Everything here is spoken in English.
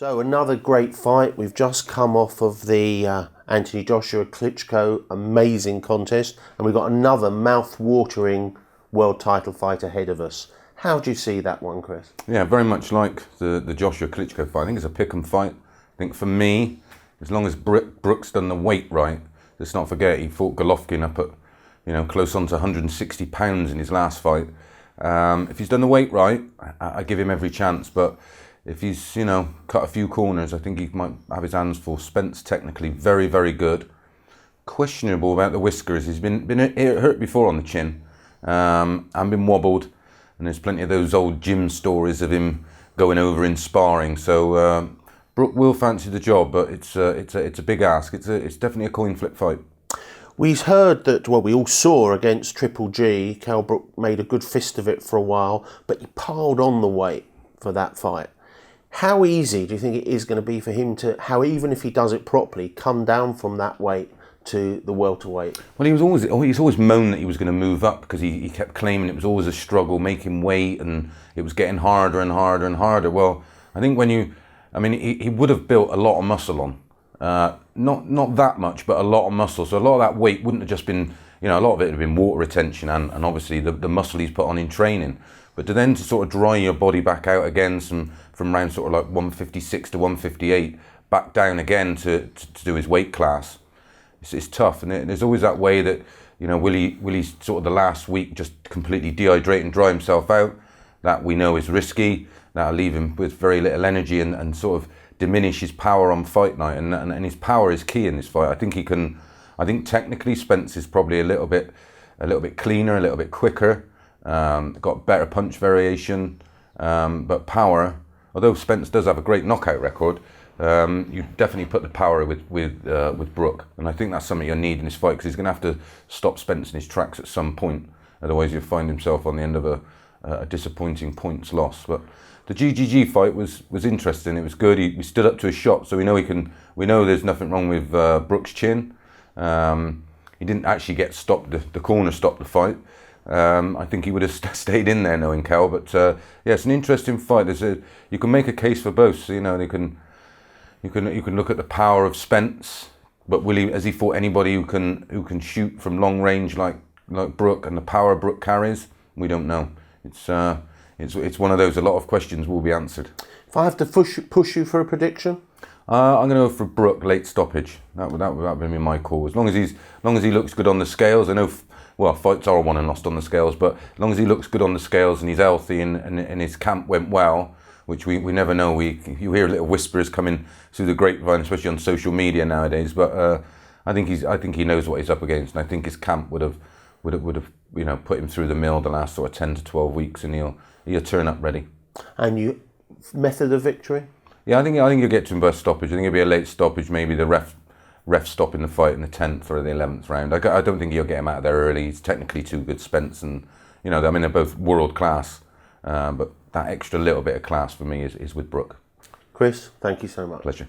So another great fight. We've just come off of the Anthony Joshua Klitschko amazing contest, and we've got another mouth-watering world title fight ahead of us. How do you see that one, Chris? Yeah, very much like the Joshua Klitschko fight. I think it's a pick-em fight. I think for me, as long as Brook's done the weight right, let's not forget he fought Golovkin up at, close on to 160 pounds in his last fight. If he's done the weight right, I give him every chance. But if he's, cut a few corners, I think he might have his hands full. Spence technically very, very good. Questionable about the whiskers. He's been hurt before on the chin and been wobbled. And there's plenty of those old gym stories of him going over in sparring. So Brook will fancy the job, but it's a big ask. It's definitely a coin flip fight. We heard that, we all saw against Triple G, Kell Brook made a good fist of it for a while, but he piled on the weight for that fight. How easy do you think it is going to be for him to, even if he does it properly, come down from that weight to the welterweight? Well, he's always moaned that he was going to move up because he kept claiming it was always a struggle making weight and it was getting harder and harder and harder. Well, I think he would have built a lot of muscle on. Not that much, but a lot of muscle. So a lot of that weight wouldn't have just been, a lot of it would have been water retention and obviously the muscle he's put on in training. But to sort of dry your body back out again from around sort of like 156 to 158, back down again to do his weight class, it's tough. And there's always that way that, will he sort of the last week just completely dehydrate and dry himself out? That we know is risky. That'll leave him with very little energy and sort of diminish his power on fight night. And his power is key in this fight. I think technically Spence is probably a little bit cleaner, a little bit quicker. Got better punch variation, but power. Although Spence does have a great knockout record, you definitely put the power with Brook, and I think that's something you'll need in this fight because he's going to have to stop Spence in his tracks at some point. Otherwise, you'll find himself on the end of a disappointing points loss. But the GGG fight was interesting. It was good. He stood up to his shot, so we know there's nothing wrong with Brook's chin. He didn't actually get stopped. The corner stopped the fight. I think he would have stayed in there knowing Kell, but it's an interesting fight. You can make a case for both. So, you can look at the power of Spence, but has he fought anybody who can shoot from long range like Brook, and the power Brook carries? We don't know. It's one of those. A lot of questions will be answered. If I have to push you for a prediction, I'm going to go for Brook late stoppage. That would be my call. As long as he looks good on the scales. I know. Well, fights are won and lost on the scales, but as long as he looks good on the scales and he's healthy and his camp went well, which we never know. You hear little whispers coming through the grapevine, especially on social media nowadays. But I think he knows what he's up against, and I think his camp would have put him through the mill the last sort of 10 to 12 weeks, and he'll turn up ready. And you method of victory? Yeah, I think he'll get to him by stoppage. I think it'll be a late stoppage, maybe the ref stopping the fight in the 10th or the 11th round. I don't think he'll get him out of there early. He's technically too good, Spence, and they're both world class, but that extra little bit of class for me is with Brook. Chris, thank you so much. Pleasure.